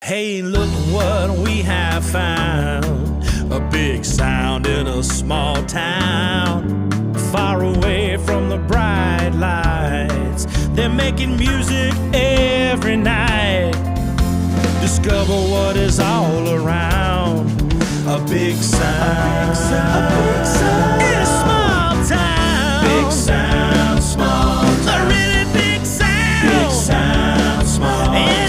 Hey, look what we have found. A big sound in a small town. Far away from the bright lights. They're making music every night. Discover what is all around. A big sound. A big sound. In a small town. Big sound, small town. A really big sound. Big sound, small town.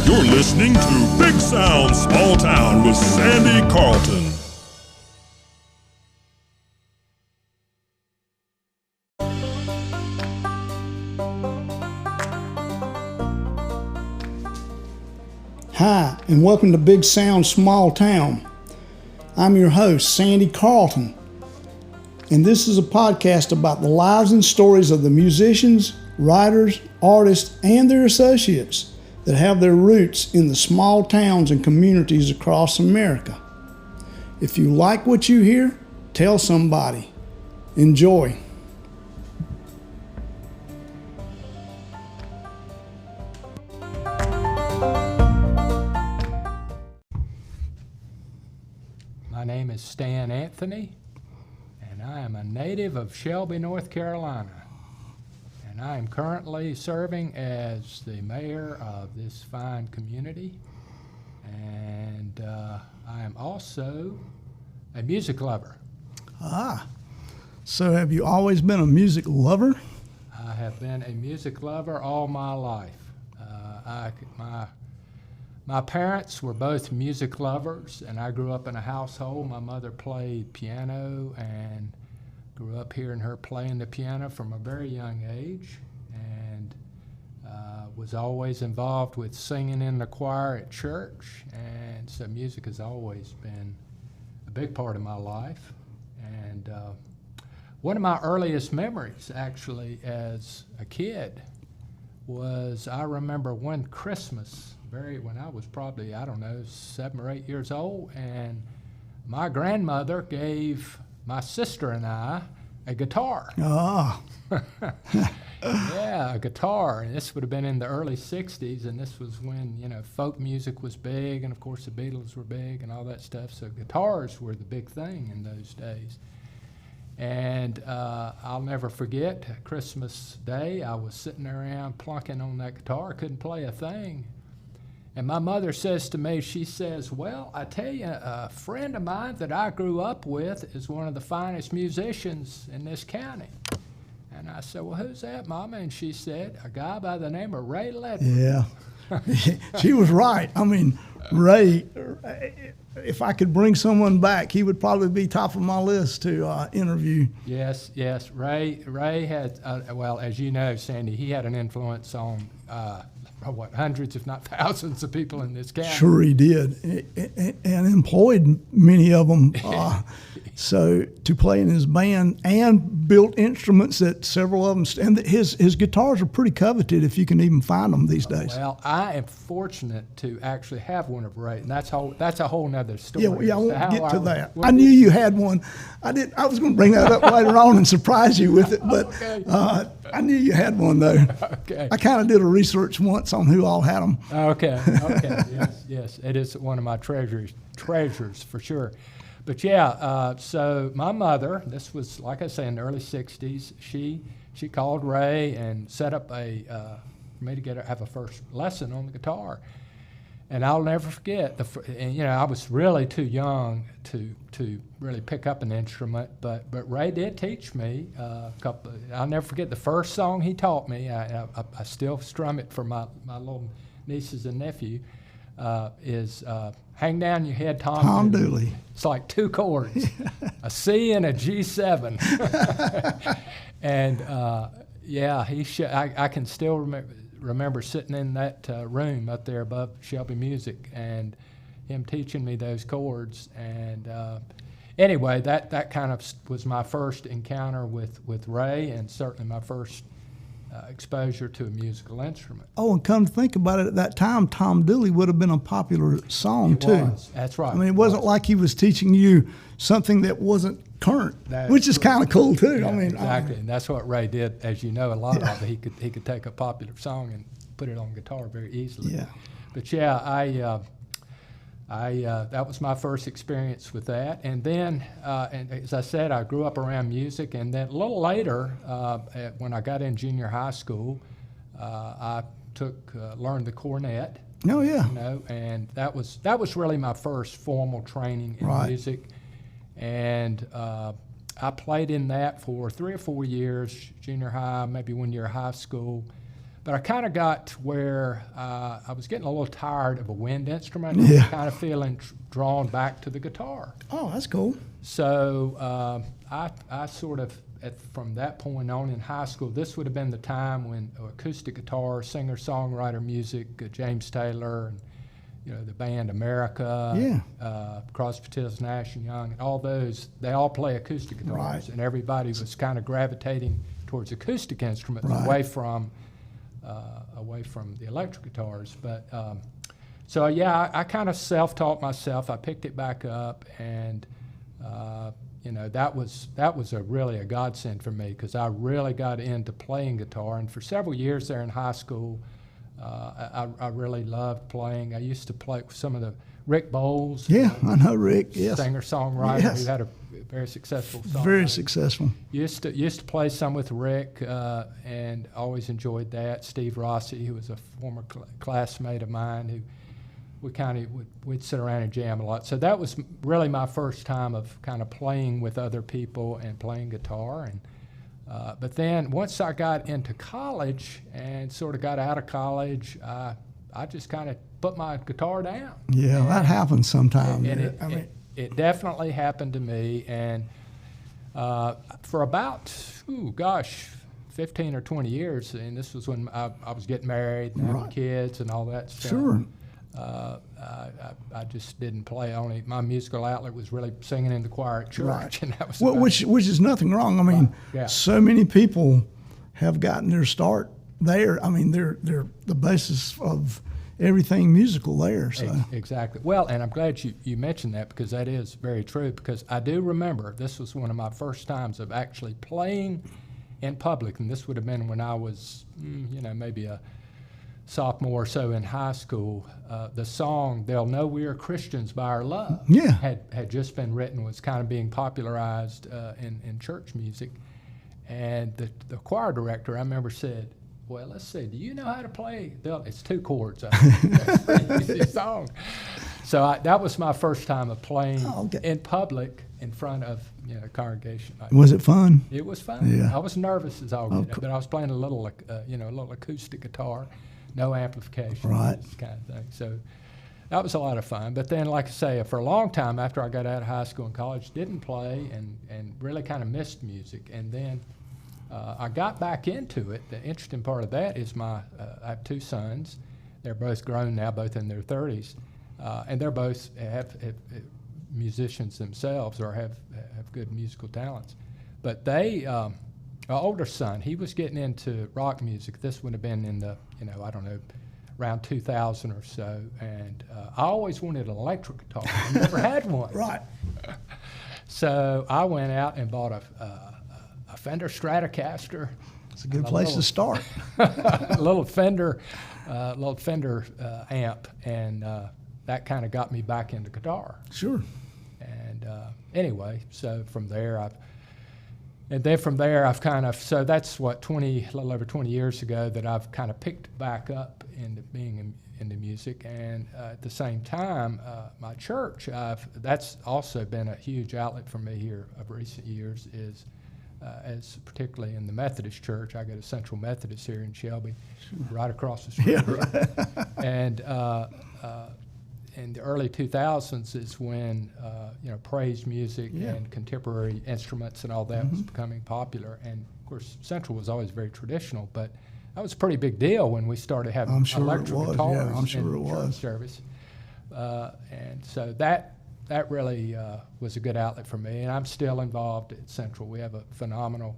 You're listening to Big Sound, Small Town with Sandy Carlton. Hi, and welcome to Big Sound, Small Town. I'm your host, Sandy Carlton, and this is a podcast about the lives and stories of the musicians, writers, artists, and their associates that have their roots in the small towns and communities across America. If you like what you hear, tell somebody. Enjoy. My name is Stan Anthony, and I am a native of Shelby, North Carolina. And I am currently serving as the mayor of this fine community. And I am also a music lover. So have you always been a music lover? I have been a music lover all my life. My parents were both music lovers, and I grew up in a household. My mother played piano and grew up hearing her playing the piano from a very young age, and was always involved with singing in the choir at church, and so music has always been a big part of my life. And one of my earliest memories, actually, as a kid was I remember one Christmas, when I was probably, 7 or 8 years old, and my grandmother gave my sister and I a guitar. Yeah, a guitar. And this would have been in the early 60s, and this was when, folk music was big, and of course the Beatles were big and all that stuff. So guitars were the big thing in those days. And I'll never forget, Christmas Day, I was sitting around plunking on that guitar, couldn't play a thing. And my mother says to me, she says, well, I tell you, a friend of mine that I grew up with is one of the finest musicians in this county. And I said, well, who's that, Mama? And she said, a guy by the name of Ray Ledford. Yeah, she was right. I mean, Ray, if I could bring someone back, he would probably be top of my list to interview. Yes. Ray had, well, as you know, Sandy, he had an influence on hundreds, if not thousands, of people in this county. Sure he did, and employed many of them. So to play in his band and built instruments that several of them, and his guitars are pretty coveted if you can even find them these days. Well, I am fortunate to actually have one of Ray, and that's a whole nother story. Yeah, I won't get to that. I knew you had one. I was going to bring that up later on and surprise you with it, but okay. I knew you had one though. Okay. I kind of did a research once on who all had them. Okay. Yes, it is one of my treasures for sure. But yeah, so my mother, this was, like I say, in the early 60s, she called Ray and set up for me to have a first lesson on the guitar. And I'll never forget, I was really too young to really pick up an instrument, but Ray did teach me a couple. I'll never forget the first song he taught me. I still strum it for my little nieces and nephew. Is Hang Down Your Head, Tom Dooley. It's like two chords, a C and a G7. And I can still remember sitting in that room up there above Shelby Music and him teaching me those chords. And anyway, that kind of was my first encounter with Ray, and certainly my first exposure to a musical instrument. Oh, and come to think about it, at that time, Tom Dooley would have been a popular song, It too. was. That's right. I mean, it wasn't like he was teaching you something that wasn't current, which is kind of cool, too. Yeah, I mean, exactly, and that's what Ray did. As you know, a lot of it, he could take a popular song and put it on guitar very easily. Yeah. But yeah, that was my first experience with that, and then, and as I said, I grew up around music, and then a little later, when I got in junior high school, I learned the cornet. Oh, yeah. You know, and that was really my first formal training in Right. music, and I played in that for 3 or 4 years, junior high, maybe 1 year high school. But I kind of got where I was getting a little tired of a wind instrument, Yeah. kind of feeling drawn back to the guitar. Oh, that's cool. So I sort of, from that point on in high school, this would have been the time when acoustic guitar, singer-songwriter music, James Taylor, and the band America, Crosby, Stills, Nash and Young, and all those, they all play acoustic guitars, Right. and everybody was kind of gravitating towards acoustic instruments, Right. away from the electric guitars. But so yeah, I kind of self-taught myself. I picked it back up, and that was really a godsend for me, because I really got into playing guitar. And for several years there in high school, I really loved playing. I used to play with some of the Rick Bowles. Yeah, I know Rick, yes. Singer-songwriter Yes. who had a very successful song. Very successful. Used to play some with Rick, and always enjoyed that. Steve Rossi, who was a former classmate of mine, who we'd sit around and jam a lot. So that was really my first time of kind of playing with other people and playing guitar. And but then once I got into college and sort of got out of college, I just kind of put my guitar down. Yeah, that happens sometimes. And it definitely happened to me. And for about, 15 or 20 years, and this was when I was getting married and having Right. kids and all that stuff. Sure. I just didn't play. Only my musical outlet was really singing in the choir at church, Right. and that was Well, about which is nothing wrong. I mean, Yeah. so many people have gotten their start there. I mean, they're the basis of everything musical there. So Exactly. Well, and I'm glad you mentioned that, because that is very true, because I do remember this was one of my first times of actually playing in public, and this would have been when I was, maybe a sophomore or so in high school. The song "They'll Know We Are Christians by Our Love" Yeah. had just been written, was kind of being popularized in church music, and the choir director, I remember, said, "Well, let's see, do you know how to play?" It's 2 chords. It's a pretty easy song. So that was my first time of playing in public in front of a congregation. was it fun? It was fun. Yeah. I was nervous as all get, but I was playing a little acoustic guitar, no amplification, Right. this kind of thing. So that was a lot of fun. But then, like I say, for a long time after I got out of high school and college, didn't play and really kind of missed music. And then I got back into it. The interesting part of that is I have 2 sons. They're both grown now, both in their 30s, and they're both have musicians themselves, or have good musical talents. But they, our older son, he was getting into rock music. This would have been in the, I don't know, around 2000 or so. And I always wanted an electric guitar. I never had one. Right. So I went out and bought a Fender Stratocaster. It's a good place to start. a little Fender amp, and that kind of got me back into guitar. Sure. And anyway, so from there I've kind of, so that's what, a little over 20 years ago that I've kind of picked back up into being into music. And at the same time, my church, that's also been a huge outlet for me here of recent years, is as particularly in the Methodist church. I go to Central Methodist here in Shelby, right across the street. Yeah, right. And in the early 2000s is when praise music and contemporary instruments and all that was becoming popular. And of course, Central was always very traditional, but that was a pretty big deal when we started having I'm sure it electric was. guitars Yeah, I'm sure in it church was. service. And so that really was a good outlet for me. And I'm still involved at Central. We have a phenomenal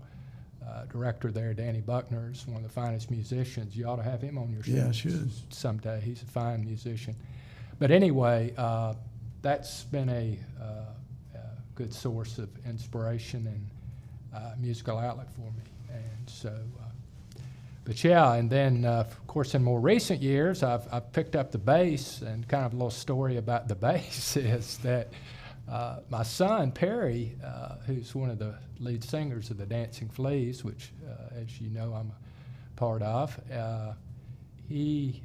director there, Danny Buckner, is one of the finest musicians. You ought to have him on your show Yeah, I should. someday. He's a fine musician. But anyway, that's been a good source of inspiration and musical outlet for me. And so, but yeah, and then of course in more recent years, I've picked up the bass, and kind of a little story about the bass is that my son Perry, who's one of the lead singers of the Dancing Fleas, which as you know I'm a part of, he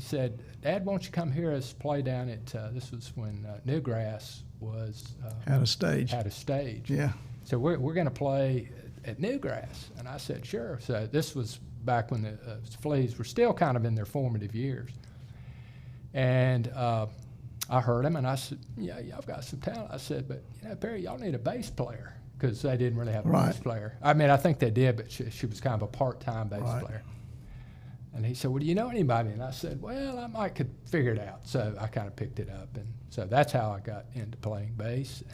said, "Dad, won't you come hear us play down at," this was when Newgrass was Had a stage. had a stage. Yeah. So we're going to play at Newgrass. And I said, sure. So this was back when the Fleas were still kind of in their formative years. And I heard him, and I said, yeah, y'all got some talent. I said, but, Perry, y'all need a bass player, because they didn't really have a bass player. I mean, I think they did, but she was kind of a part-time bass player. And he said, well, do you know anybody? And I said, well, I might could figure it out. So I kind of picked it up. And so that's how I got into playing bass.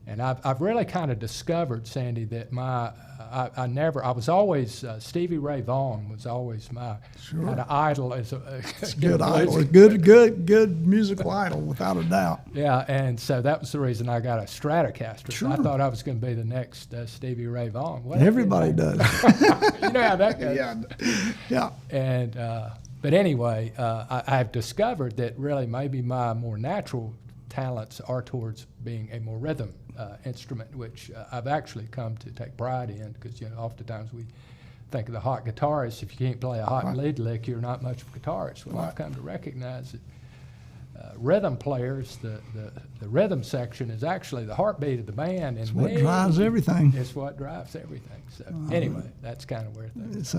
And I've really kind of discovered, Sandy, that I was always, Stevie Ray Vaughan was always my kind of idol. As a Good idol. Good musical idol, without a doubt. Yeah, and so that was the reason I got a Stratocaster. Sure. I thought I was going to be the next Stevie Ray Vaughan. Well, Everybody does. You know how that goes. Yeah. And but anyway, I've discovered that really maybe my more natural talents are towards being a more rhythm instrument, which I've actually come to take pride in, because oftentimes we think of the hot guitarist. If you can't play a hot lead lick, you're not much of a guitarist. Well, I've come to recognize that rhythm players, the rhythm section is actually the heartbeat of the band, and What drives everything. It's what drives everything. So anyway, that's kind of where things. It's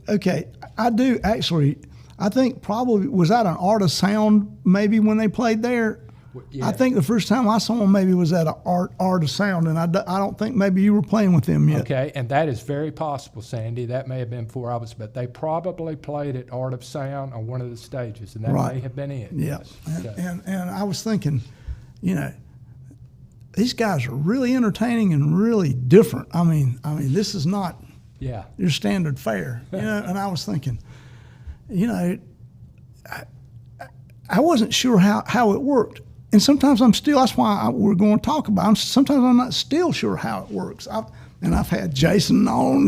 okay. I do actually. I think probably was that an Art of Sound maybe when they played there. Yeah. I think the first time I saw them maybe was at a Art of Sound, and I don't think maybe you were playing with them yet. Okay, and that is very possible, Sandy. That may have been before I was, but they probably played at Art of Sound on one of the stages, and that may have been it. Yeah, Yes. and I was thinking, these guys are really entertaining and really different. I mean, this is not your standard fare, And I was thinking, I wasn't sure how it worked. And sometimes that's why we're going to talk about it. Sometimes I'm not still sure how it works. I've had Jason on,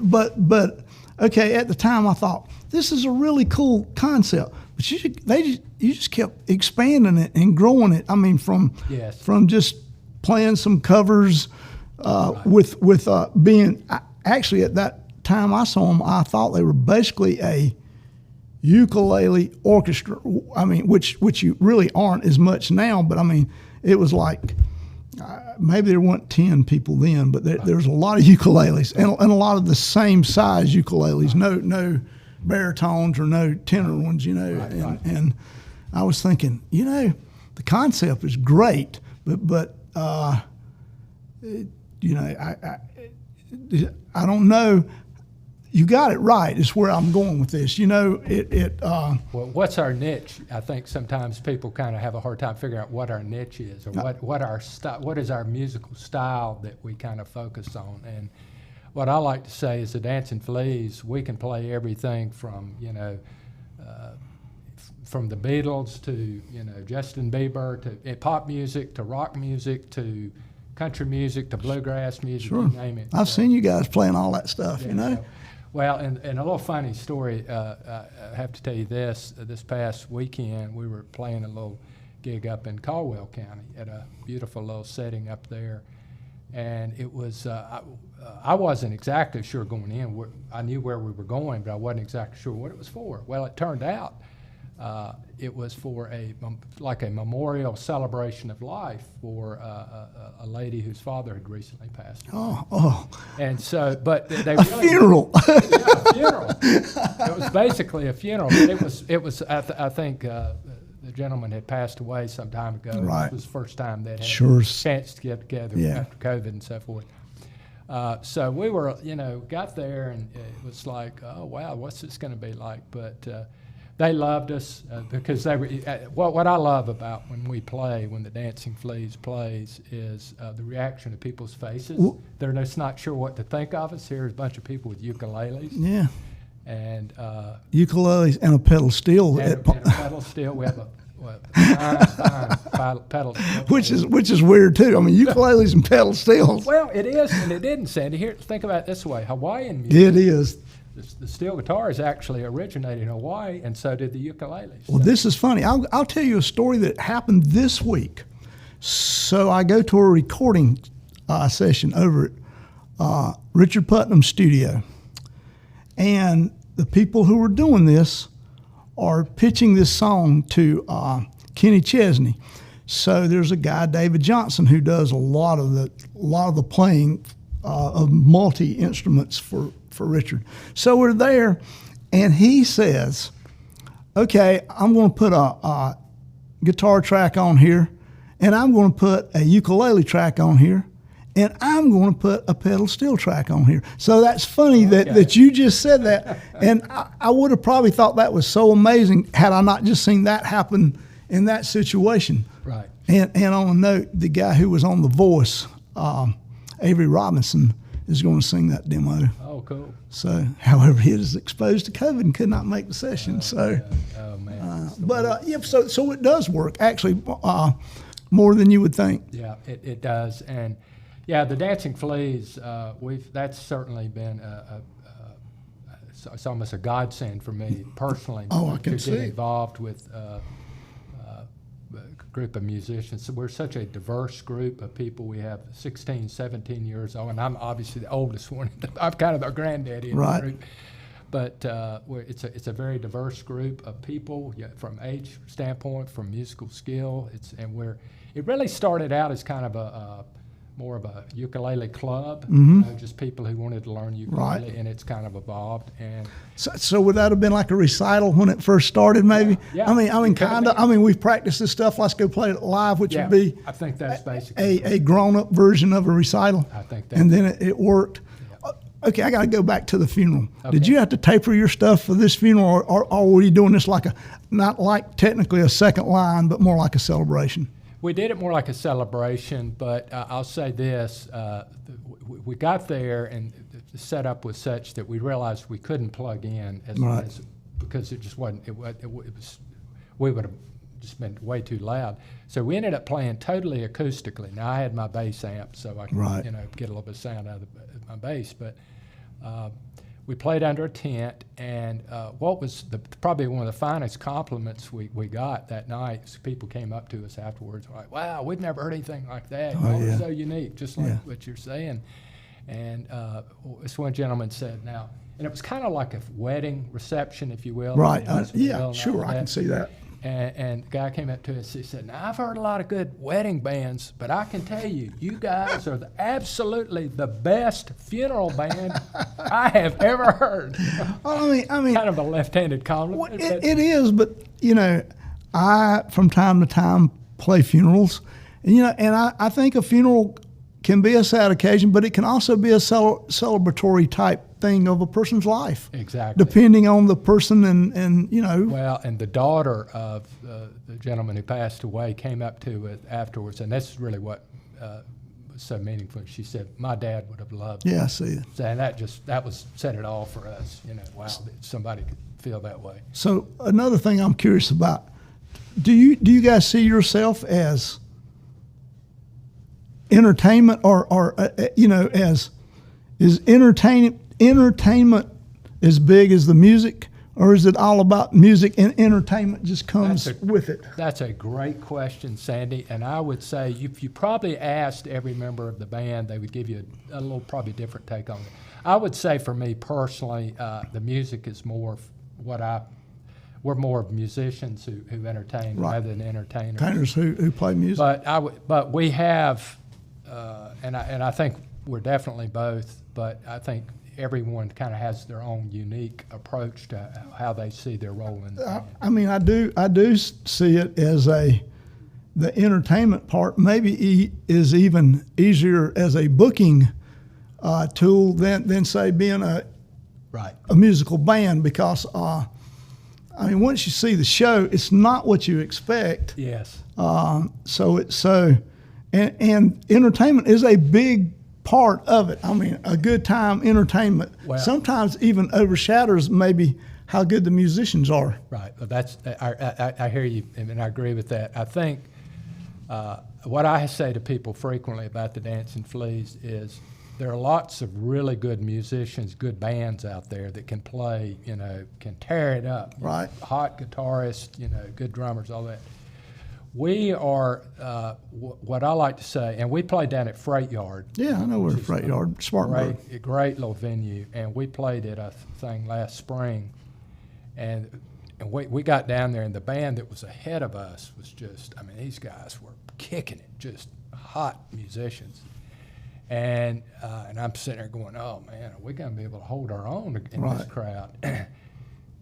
but okay, at the time I thought, this is a really cool concept. But you just kept expanding it and growing it. I mean, from just playing some covers with being, actually at that time I saw them, I thought they were basically a ukulele orchestra. I mean, which you really aren't as much now, but I mean, it was like maybe there weren't 10 people then, but there's a lot of ukuleles and a lot of the same size ukuleles. No baritones or no tenor ones, And I was thinking, the concept is great, but I don't know. You got it right, is where I'm going with this. Well, what's our niche? I think sometimes people kind of have a hard time figuring out what our niche is, or what is our musical style that we kind of focus on. And what I like to say is the Dancing Fleas, we can play everything from, from the Beatles to, Justin Bieber, to pop music, to rock music, to country music, to bluegrass music, Sure. You name it. I've seen you guys playing all that stuff, Well, and a little funny story, I have to tell you this. This past weekend, we were playing a little gig up in Caldwell County at a beautiful little setting up there. And it was, I wasn't exactly sure going in. I knew where we were going, but I wasn't exactly sure what it was for. Well, it turned out it was for a memorial celebration of life for a lady whose father had recently passed away. Oh. And so, but they A funeral. Yeah, a funeral. It was basically a funeral. But it was. I think the gentleman had passed away some time ago. Right. It was the first time they'd had Sure. a chance to get together after COVID and so forth. So we were, got there, and it was like, oh wow, what's this going to be like? But They loved us because they were. What I love about when the Dancing Fleas plays, is the reaction of people's faces. They're just not sure what to think of us. Here's a bunch of people with ukuleles. Yeah. And ukuleles and a pedal steel. And a pedal steel. We have a fine pedal steel. Which is weird too. I mean, ukuleles and pedal steels. Well, it is, and it didn't, Sandy. Here, think about it this way: Hawaiian music. It is. The steel guitars actually originated in Hawaii, and so did the ukuleles. Well, this is funny. I'll tell you a story that happened this week. So I go to a recording session over at Richard Putnam's studio, and the people who are doing this are pitching this song to Kenny Chesney. So there's a guy, David Johnson, who does a lot of the playing of multi instruments for Richard. So we're there, and he says, "Okay, I'm going to put a guitar track on here, and I'm going to put a ukulele track on here, and I'm going to put a pedal steel track on here." So that's funny that you just said that, and I would have probably thought that was so amazing had I not just seen that happen in that situation. Right. And on a note, the guy who was on The Voice, Avery Robinson, is going to sing that demo. Oh, cool. So, however, he is exposed to COVID and could not make the session. Oh man. So it does work actually more than you would think. Yeah, it does, and yeah, the Dancing Fleas. That's certainly been it's almost a godsend for me personally. Oh, I can to see. get involved with a group of musicians. So we're such a diverse group of people. We have 16, 17 years old, and I'm obviously the oldest one. I'm kind of their granddaddy in the group. But it's a very diverse group of people from age standpoint, from musical skill. It really started out as kind of more of a ukulele club, just people who wanted to learn ukulele, and it's kind of evolved. And so would that have been like a recital when it first started, maybe? Yeah. I mean, kind of. I mean, we've practiced this stuff. Let's go play it live, which would be. I think that's basically a grown-up version of a recital. I think that. And then it worked. Yeah. Okay, I got to go back to the funeral. Okay. Did you have to taper your stuff for this funeral, or were you doing this not like technically a second line, but more like a celebration? We did it more like a celebration, but I'll say this: we got there, and the setup was such that we realized we couldn't plug in because it just wasn't. It was we would have just been way too loud. So we ended up playing totally acoustically. Now I had my bass amp, so I could get a little bit of sound out of my bass, but. We played under a tent, and what was probably one of the finest compliments we got that night is people came up to us afterwards like, "Wow, we've never heard anything like that. It was so unique," just like what you're saying. And this one gentleman said, "Now," and it was kind of like a wedding reception, if you will. Right. Sure, I can see that. And the guy came up to us, he said, "Now, I've heard a lot of good wedding bands, but I can tell you, you guys are absolutely the best funeral band I have ever heard." I mean, kind of a left-handed compliment. Well, it is, but, I, from time to time, play funerals. And I think a funeral can be a sad occasion, but it can also be a celebratory type thing of a person's life. Exactly. Depending on the person and. Well, and the daughter of the gentleman who passed away came up to it afterwards, and that's really what was so meaningful. She said, "My dad would have loved." Yeah, I see it. And that was said it all for us. Wow, that somebody could feel that way. So another thing I'm curious about: do you guys see yourself as entertainment, or as is entertainment as big as the music, or is it all about music and entertainment just comes with it? That's a great question, Sandy. And I would say if you probably asked every member of the band, they would give you a little probably different take on it. I would say for me personally, the music is more we're more of musicians who entertain rather than entertainers. Entertainers who play music. But we have, and I think we're definitely both, but I think everyone kind of has their own unique approach to how they see their role in the band. I mean, I do see it as the entertainment part maybe is even easier as a booking tool than say being a musical band, because I mean, once you see the show, it's not what you expect. Yes. And entertainment is a big part of it. I mean, a good time entertainment sometimes even overshadows maybe how good the musicians are. Right. Well, I hear you, and I agree with that. I think what I say to people frequently about the Dancing Fleas is there are lots of really good musicians, good bands out there that can play, can tear it up. Right. Hot guitarists, good drummers, all that. We are, what I like to say, and we play down at Freight Yard. Yeah, I know where Freight Yard, Spartanburg. A great little venue, and we played at a thing last spring, and we got down there, and the band that was ahead of us was just, I mean, these guys were kicking it, just hot musicians. And I'm sitting there going, oh, man, are we going to be able to hold our own in this crowd?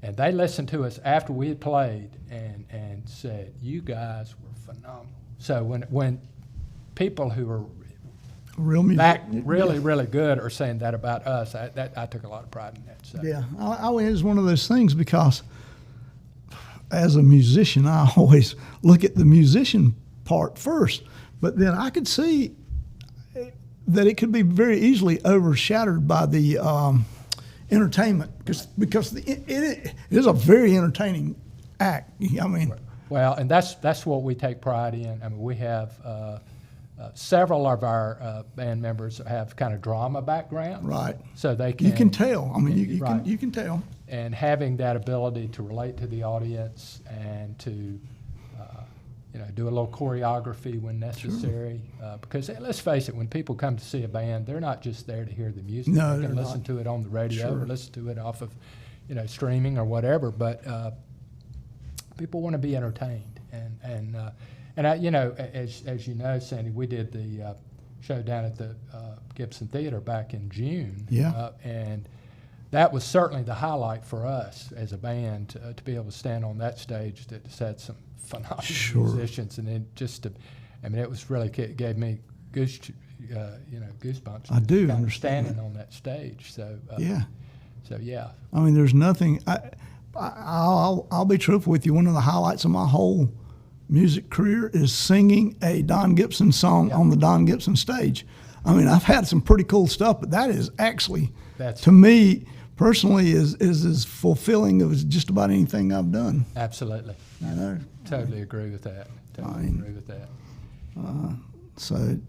And they listened to us after we had played and said, you guys were phenomenal. So when people who are really good are saying that about us, I took a lot of pride in that. So. Yeah, it was one of those things because as a musician, I always look at the musician part first. But then I could see that it could be very easily overshadowed by the entertainment because it is a very entertaining act. I mean, well, and that's what we take pride in. I mean, we have several of our band members have kind of drama background, right? So they can you can tell. I mean, you can tell. And having that ability to relate to the audience and to do a little choreography when necessary. Sure. Because let's face it, when people come to see a band, they're not just there to hear the music. No, they can listen to it on the radio or listen to it off of, streaming or whatever. But people want to be entertained, and I, as you know, Sandy, we did the show down at the Gibson Theater back in June. Yeah. And that was certainly the highlight for us as a band to be able to stand on that stage that had some phenomenal musicians, and then it was really, it gave me goosebumps. I do understand standing on that stage. So yeah. I mean, there's nothing. I'll be truthful with you. One of the highlights of my whole music career is singing a Don Gibson song on the Don Gibson stage. I mean, I've had some pretty cool stuff, but that is actually, to me personally, is as fulfilling as just about anything I've done. Absolutely. Totally agree with that. So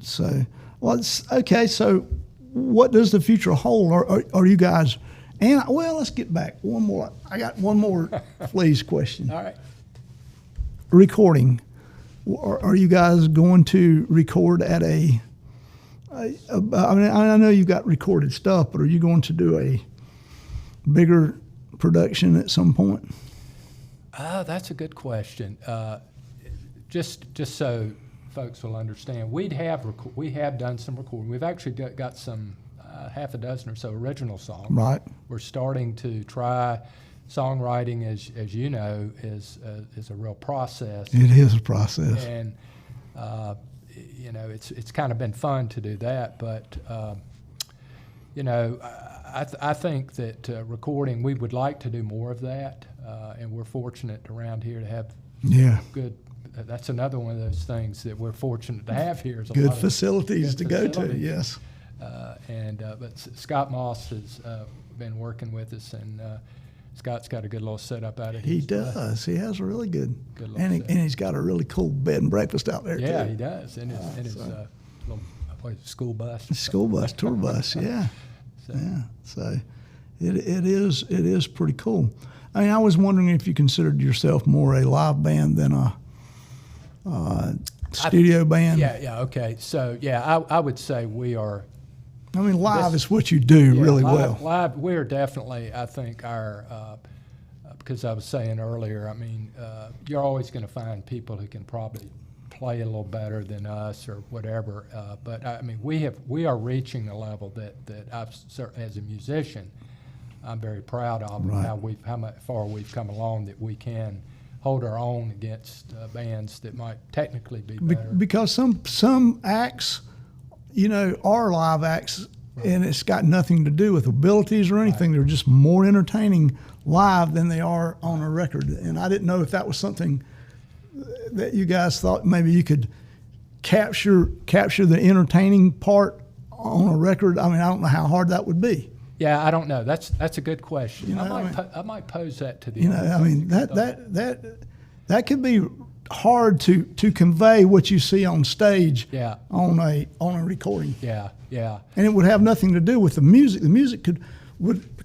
what does the future hold? Are you guys? And let's get back one more. I got one more Fleas question. All right. Recording. Are you guys going to record at I mean, I know you've got recorded stuff, but are you going to do a bigger production at some point? That's a good question. Just so folks will understand, we have done some recording. We've actually got some half a dozen or so original songs. Right. We're starting to try. Songwriting, as you know, is a real process. It is a process. And it's kind of been fun to do that, but I think that recording, we would like to do more of that, and we're fortunate around here to have good. That's another one of those things that we're fortunate to have here. Is a good lot of facilities to facilities. Go to. Yes. But Scott Moss has been working with us, and Scott's got a good little setup out of it. He does. He has a really good and he's got a really cool bed and breakfast out there, yeah, too. He does. And his little school bus. School bus, tour bus, yeah. So it is pretty cool. I mean, I was wondering if you considered yourself more a live band than a studio band. Yeah, okay. So, I would say we are. I mean, live is what you do really well. Live, we're definitely, I think, because I was saying earlier, I mean, you're always going to find people who can probably play a little better than us or whatever. But I mean, we are reaching a level that I've certainly, as a musician, I'm very proud of how far we've come along, that we can hold our own against bands that might technically be better. Because some acts, are live acts And it's got nothing to do with abilities or anything. They're just more entertaining live than they are on a record. And I didn't know if that was something that you guys thought maybe you could capture the entertaining part on a record. I mean, I don't know how hard that would be. Yeah, I don't know. That's a good question. You know, I might pose that to the audience. I mean, that could be hard to convey what you see on stage. Yeah. On a recording. Yeah. And it would have nothing to do with the music. The music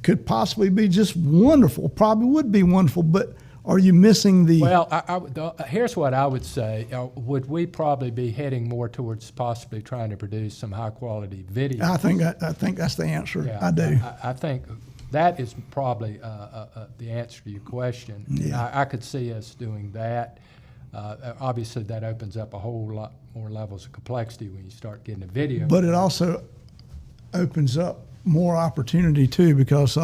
could possibly be just wonderful. Probably would be wonderful, but are you missing the? Well, here's what I would say. Would we probably be heading more towards possibly trying to produce some high quality video? I think that's the answer. Yeah, I do. I think that is probably the answer to your question. Yeah. I could see us doing that. Obviously, that opens up a whole lot more levels of complexity when you start getting a video. But it also opens up more opportunity too, because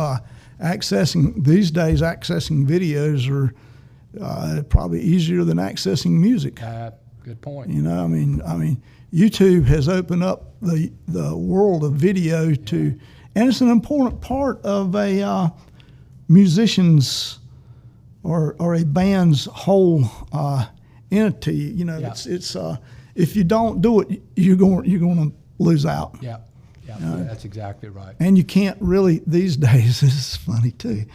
accessing videos are probably easier than accessing music. Good point. You know, I mean, YouTube has opened up the world of video to, and it's an important part of a musician's or a band's whole entity. You know, it's if you don't do it, you're going to lose out. Yeah, that's exactly right. And you can't really these days. This is funny too.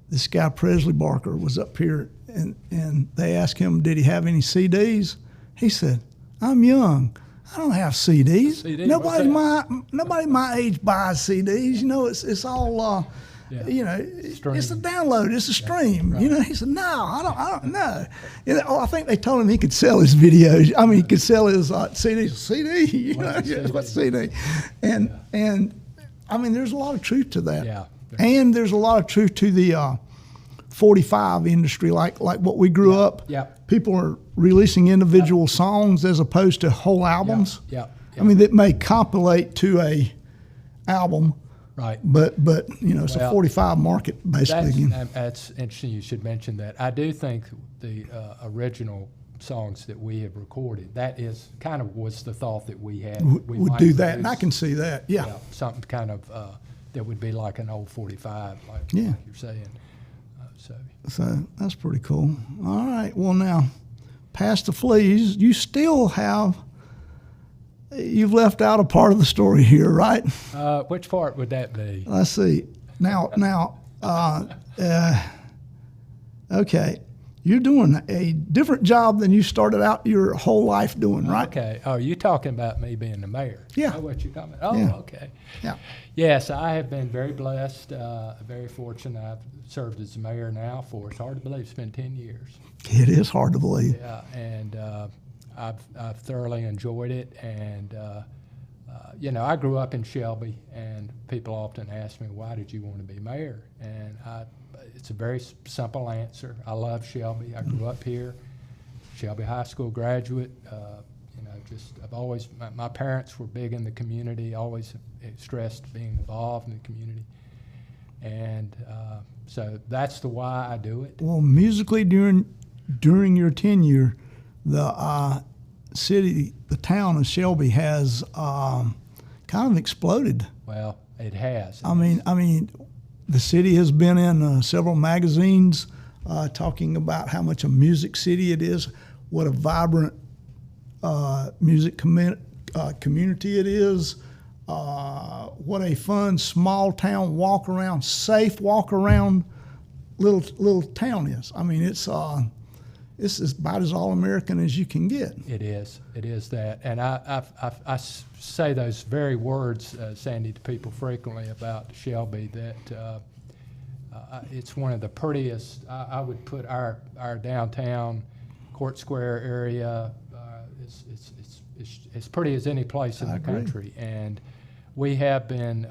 This guy Presley Barker was up here, and they asked him, did he have any CDs? He said, "I'm young. I don't have CDs. Nobody my age buys CDs. You know, it's all." You know, it's a download. It's a stream. Right. You know, he said, "No, I don't know." You know, I think they told him he could sell his videos. I mean, he could sell his CDs. CD, you know, what's CD? And I mean, there's a lot of truth to that. Yeah. And there's a lot of truth to the 45 industry, like what we grew up. Yeah. People are releasing individual songs as opposed to whole albums. Yeah. I mean, that may compilate to a album. Right. But you know, it's a 45 market basically. That's interesting you should mention that. I do think the original songs that we have recorded, that is kind of was the thought that we had. We would do that, and I can see that, yeah. Something kind of that would be like an old 45, like you're saying. So that's pretty cool. All right, well now, past the Fleas, you've left out a part of the story here, right? Which part would that be? Let's see. Now, okay. You're doing a different job than you started out your whole life doing, right? Okay. Oh, you're talking about me being the mayor. Yeah. Is that what you're talking about? Oh, yeah. Okay. Yeah. Yes, I have been very blessed, very fortunate. I've served as the mayor now for, it's hard to believe, it's been 10 years. It is hard to believe. Yeah, and I've thoroughly enjoyed it. And, you know, I grew up in Shelby, and people often ask me, why did you want to be mayor? And it's a very simple answer. I love Shelby. I grew up here, Shelby High School graduate. You know, just I've always, my parents were big in the community, always stressed being involved in the community. And so that's the why I do it. Well, musically during your tenure, the town of Shelby has kind of exploded. Well, it has. I mean, the city has been in several magazines talking about how much a music city it is, what a vibrant music community it is, what a fun small town safe walk around little town is. I mean, it's about as all-American as you can get. It is that. And I say those very words, Sandy, to people frequently about Shelby, that it's one of the prettiest. I would put our downtown Court Square area, it's as pretty as any place in the country. And we have been,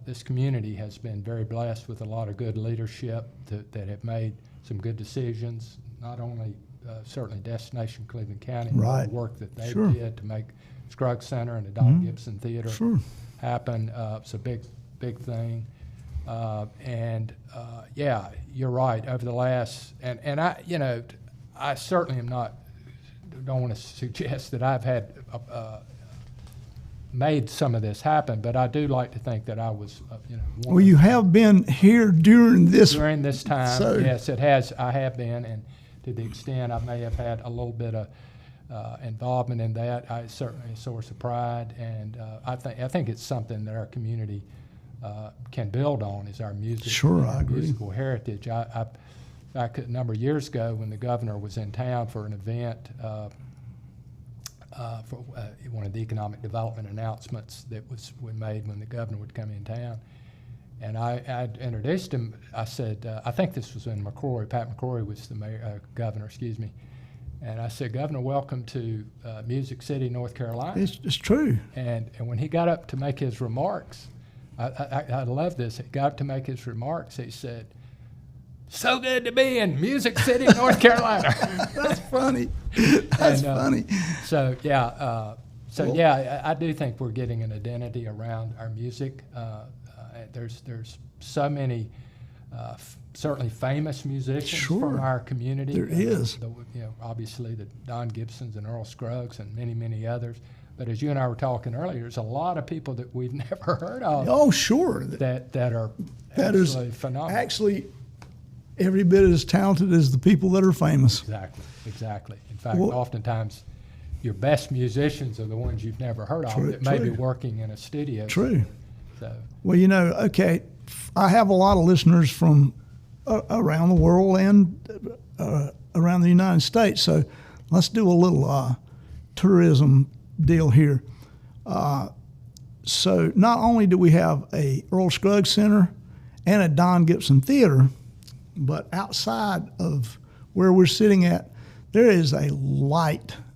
this community has been very blessed with a lot of good leadership that have made some good decisions, not only certainly Destination Cleveland County, right. The work that they did to make Scruggs Center and the Don Gibson Theater happen. It's a big thing. Yeah, you're right. Over the last, and I, you know, I certainly don't want to suggest that I've had made some of this happen. But I do like to think that I was, one Well, you have been here during this. during this time. So- Yes, it has. I have been, and to the extent I may have had a little bit of involvement in that, it's certainly a source of pride, and I think it's something that our community can build on, is our music, Sure, and I our agree. musical heritage. Back a number of years ago, when the governor was in town for an event for one of the economic development announcements that was made when the governor would come in town. And I introduced him. I said, I think this was when Pat McCrory was the governor, excuse me. And I said, Governor, welcome to Music City, North Carolina. It's true. And when he got up to make his remarks, I love this. He got up to make his remarks. He said, "So good to be in Music City, North Carolina." That's funny. That's And, funny. So I do think we're getting an identity around our music. There's so many certainly famous musicians Sure. from our community. There is. Obviously the Don Gibsons and Earl Scruggs and many, many others. But as you and I were talking earlier, there's a lot of people that we've never heard of Oh, sure. that are That is absolutely phenomenal. actually every bit as talented as the people that are famous. Exactly. In fact, Well- oftentimes your best musicians are the ones you've never heard of True, that may be true. working in a studio. True. So, Well, okay, I have a lot of listeners from around the world and around the United States. So let's do a little tourism deal here. So not only do we have a Earl Scruggs Center and a Don Gibson Theater, but outside of where we're sitting at, there is a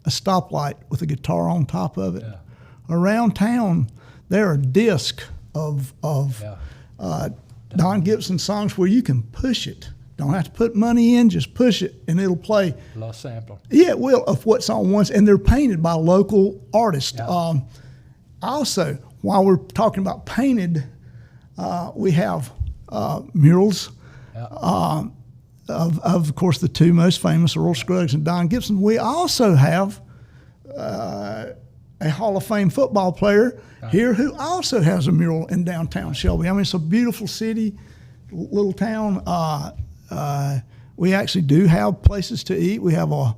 stoplight with a guitar on top of it. Yeah. Around town, there are discs of yeah. Don Gibson songs where you can push it. Don't have to put money in, just push it, and it'll play. Lost sampler. Yeah, it will, of what's on once, and they're painted by local artists. Yeah. Also, while we're talking about painted, we have murals Yeah. of course, the two most famous, Earl Scruggs and Don Gibson. We also have a Hall of Fame football player here who also has a mural in downtown Shelby. I mean, it's a beautiful city, little town. We actually do have places to eat. We have a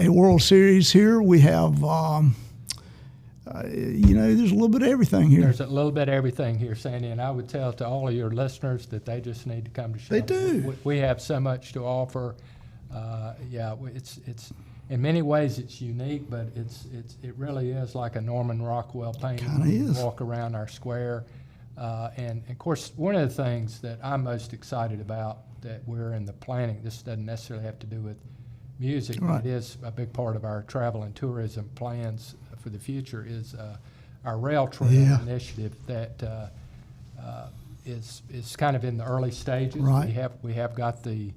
World Series here. We have, there's a little bit of everything here. There's a little bit of everything here, Sandy, and I would tell to all of your listeners that they just need to come to Shelby. They do. We have so much to offer. It's in many ways it's unique, but it really is like a Norman Rockwell painting. Kinda You is. walk around our square, and of course one of the things that I'm most excited about that we're in the planning. This doesn't necessarily have to do with music, Right. but it is a big part of our travel and tourism plans for the future. Is our rail trail Yeah. initiative that is kind of in the early stages. Right. We have got the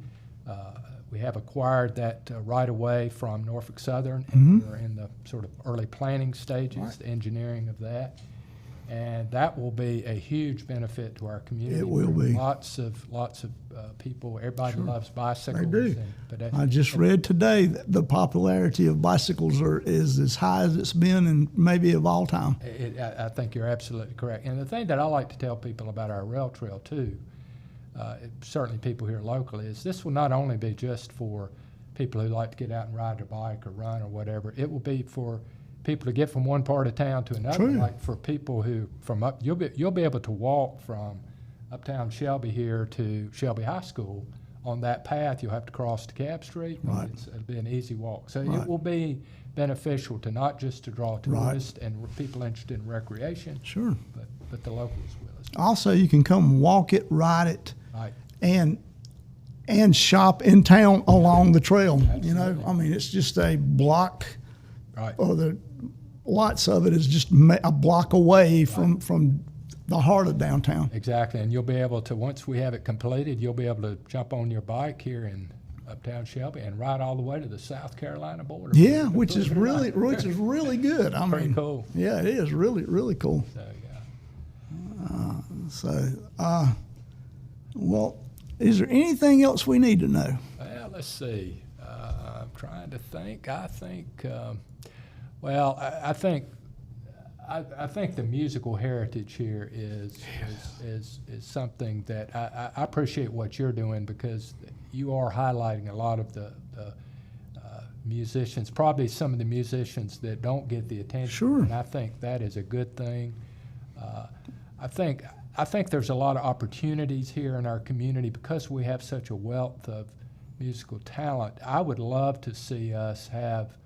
we have acquired that right away from Norfolk Southern, and we're in the sort of early planning stages, Right. the engineering of that, and that will be a huge benefit to our community. It will Bring be. Lots of people. Everybody loves bicycles. They do. But I just read today that the popularity of bicycles is as high as it's been in maybe of all time. I think you're absolutely correct. And the thing that I like to tell people about our rail trail too, certainly people here locally, is this will not only be just for people who like to get out and ride their bike or run or whatever. It will be for people to get from one part of town to another. True. Like for people who you'll be able to walk from uptown Shelby here to Shelby High School on that path. You'll have to cross the Cab Street. But Right. it'll be an easy walk. So Right. it will be beneficial to not just to draw Right. tourists and people interested in recreation, Sure. but the locals will as Also, you can come walk it, ride it, well. Right. and shop in town along the trail. You know, Absolutely. I mean, it's just a block, Right. or lots of it is just a block away from the heart of downtown. Exactly, and you'll be able to, once we have it completed, you'll be able to jump on your bike here in uptown Shelby and ride all the way to the South Carolina border. Yeah, which is really good. I Pretty mean, cool. Yeah, it is really cool. So, yeah. So, well, is there anything else we need to know? Well, let's see. I'm trying to think. I think, well, I think I think the musical heritage here is something that I appreciate what you're doing, because you are highlighting a lot of the musicians, probably some of the musicians that don't get the attention. Sure. And I think that is a good thing. I think there's a lot of opportunities here in our community because we have such a wealth of musical talent. I would love to see us have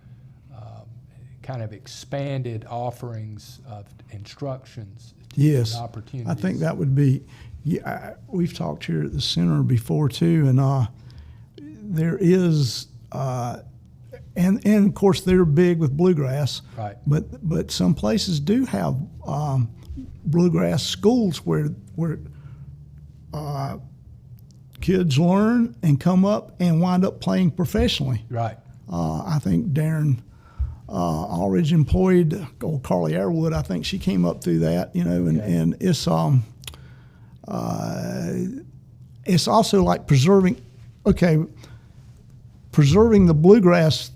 kind of expanded offerings of instructions. Yes, and opportunities. I think that would be. Yeah, we've talked here at the center before too, and there is, and of course they're big with bluegrass. Right. But some places do have bluegrass schools where kids learn and come up and wind up playing professionally. Right. I think Darren Aldridge employed old Carly Airwood. I think she came up through that, and it's also like preserving the bluegrass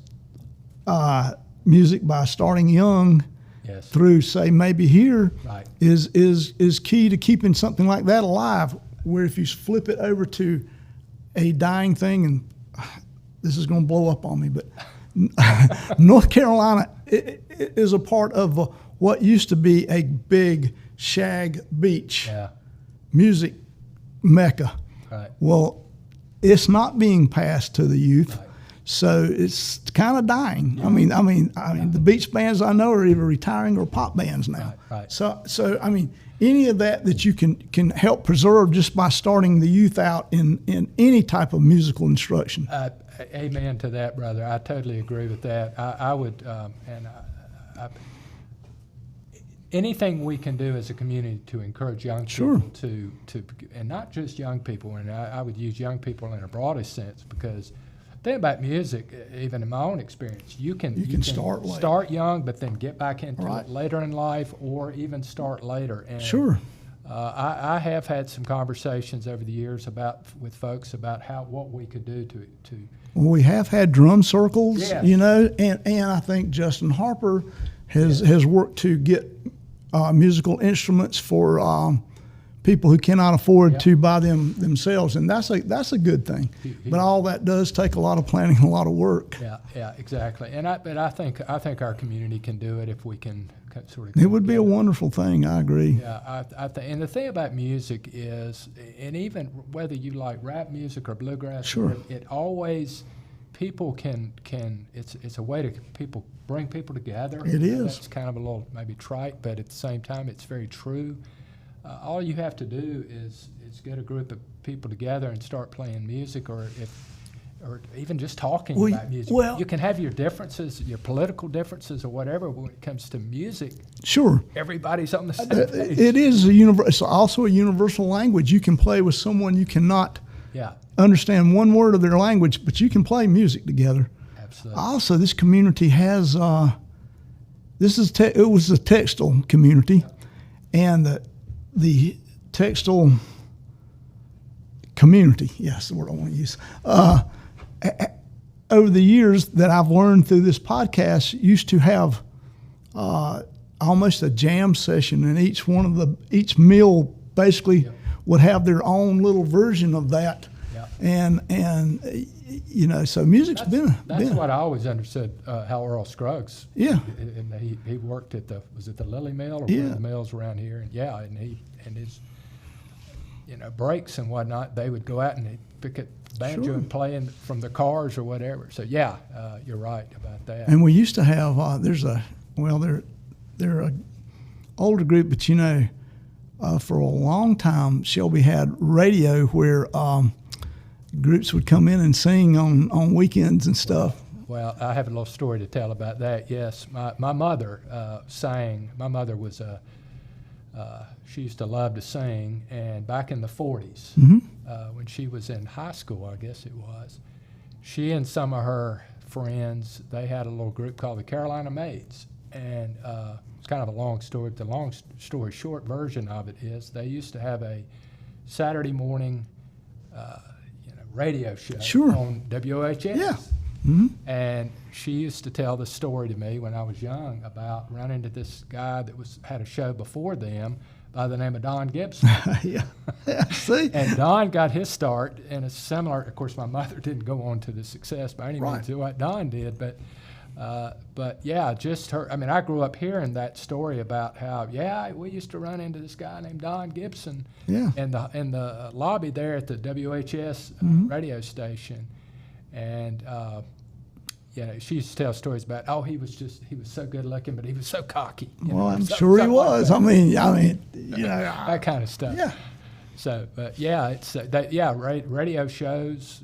music by starting young. Yes. Through, say, maybe here Right. is key to keeping something like that alive. Where if you flip it over to a dying thing, and this is going to blow up on me, but North Carolina is a part of what used to be a big shag beach music mecca. Right. Well, it's not being passed to the youth. Right. So it's kind of dying. Yeah. I mean, the beach bands I know are either retiring or pop bands now. Right. So I mean, any of that you can help preserve just by starting the youth out in any type of musical instruction. Amen to that, brother. I totally agree with that. I would, anything we can do as a community to encourage young people to, and not just young people, and I would use young people in a broadest sense, because the thing about music, even in my own experience, you can start young, but then get back into it later in life, or even start later. And I have had some conversations over the years with folks about what we could do to. Well, we have had drum circles, Yes. And I think Justin Harper has worked to get musical instruments for people who cannot afford to buy them themselves, and that's a good thing. But all that does take a lot of planning and a lot of work. Yeah, exactly. But I think our community can do it if we can sort of. It would be a wonderful thing. I agree. Yeah, and the thing about music is, and even whether you like rap music or bluegrass, it always people can. It's a way to bring people together. It is. That's kind of a little maybe trite, but at the same time, it's very true. All you have to do is get a group of people together and start playing music, or even just talking about music. Well, you can have your differences, your political differences, or whatever. But when it comes to music, everybody's on the same page. It is it's also a universal language. You can play with someone you cannot understand one word of their language, but you can play music together. Absolutely. Also, this community has it was a textile community, and the textile community, yes, the word I want to use, over the years that I've learned through this podcast, used to have almost a jam session, and each mill basically would have their own little version of that. And so music's been. That's what I always understood. How Earl Scruggs. Yeah. And he worked at the Lily Mill or one of the mills around here, and his breaks and whatnot. They would go out and they'd pick up banjo and play from the cars or whatever. So you're right about that. And we used to have they're a older group, but for a long time Shelby had radio where. Groups would come in and sing on weekends and stuff. Well, I have a little story to tell about that. Yes, my mother sang. My mother was she used to love to sing, and back in the 40s, when she was in high school, I guess it was, she and some of her friends, they had a little group called the Carolina Maids, and it's kind of a long story. But the long story short version of it is they used to have a Saturday morning radio show on WOHS. And she used to tell the story to me when I was young about running into this guy that had a show before them by the name of Don Gibson. Yeah. See? And Don got his start in a similar, of course, my mother didn't go on to the success by any means to what Don did, but yeah, just her. I mean, I grew up hearing that story about how, we used to run into this guy named Don Gibson in the lobby there at the WHS radio station. And, she used to tell stories about, he was so good looking, but he was so cocky. I'm sure he was. Like I mean, that kind of stuff. Yeah. So, but it's radio shows.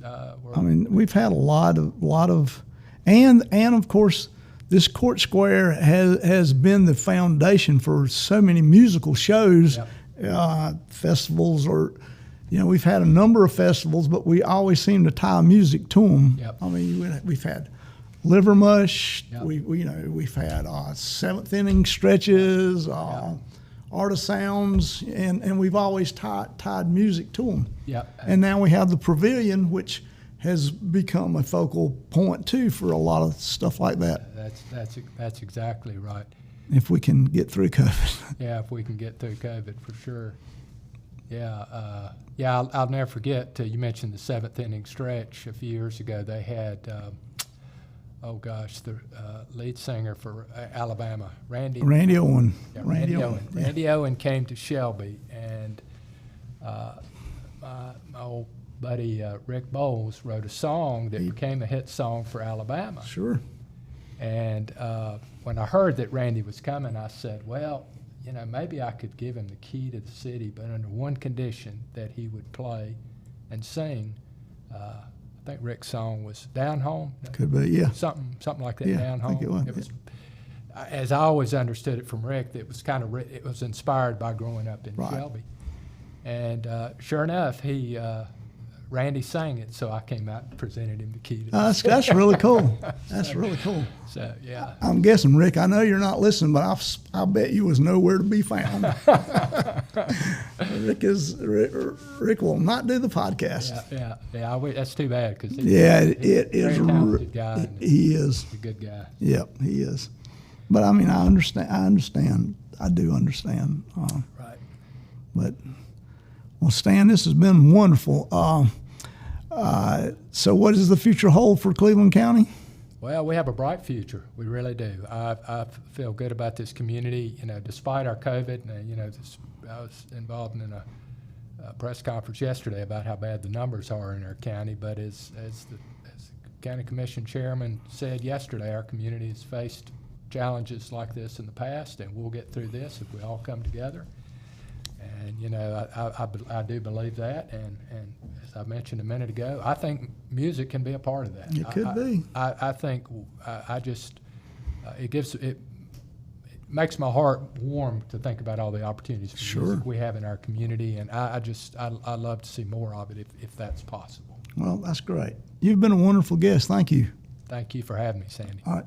We've had a lot of, and of course, this Court Square has been the foundation for so many musical shows, festivals, or we've had a number of festivals, but we always seem to tie music to them. Yep. We've had Liver Mush. Yep. We've had seventh inning stretches, Art of Sounds, and we've always tied music to them. Yep. And now we have the Pavilion, which has become a focal point too for a lot of stuff like that. That's exactly right. If we can get through COVID. Yeah, if we can get through COVID, for sure. Yeah, I'll never forget. You mentioned the seventh inning stretch a few years ago. They had, the lead singer for Alabama, Randy Owen. Yeah, Randy Owen. Yeah. Randy Owen came to Shelby, and my old buddy Rick Bowles wrote a song that became a hit song for Alabama. Sure. And when I heard that Randy was coming, I said, well, maybe I could give him the key to the city, but under one condition, that he would play and sing. I think Rick's song was Down Home. Could be, yeah. Something like that, Yeah, Down I Home. think it was, It was, as I always understood it from Rick, it was it was inspired by growing up in Shelby. And sure enough, Randy sang it, so I came out and presented him the key to the city. That's really cool. That's really cool. So, yeah. I'm guessing, Rick, I know you're not listening, but I bet you was nowhere to be found. Rick will not do the podcast. Yeah. That's too bad because it is. Very talented guy. He is. He's a good guy. Yep, he is. But I understand. I do understand. Right. But well, Stan, this has been wonderful. So, what does the future hold for Cleveland County? Well, we have a bright future. We really do. I feel good about this community. Despite our COVID, I was involved in a press conference yesterday about how bad the numbers are in our county. But as the county commission chairman said yesterday, our community has faced challenges like this in the past, and we'll get through this if we all come together. And I do believe that, and as I mentioned a minute ago, I think music can be a part of that. It could be. I think it makes my heart warm to think about all the opportunities for music we have in our community, and I love to see more of it if that's possible. Well, that's great. You've been a wonderful guest. Thank you. Thank you for having me, Sandy. All right.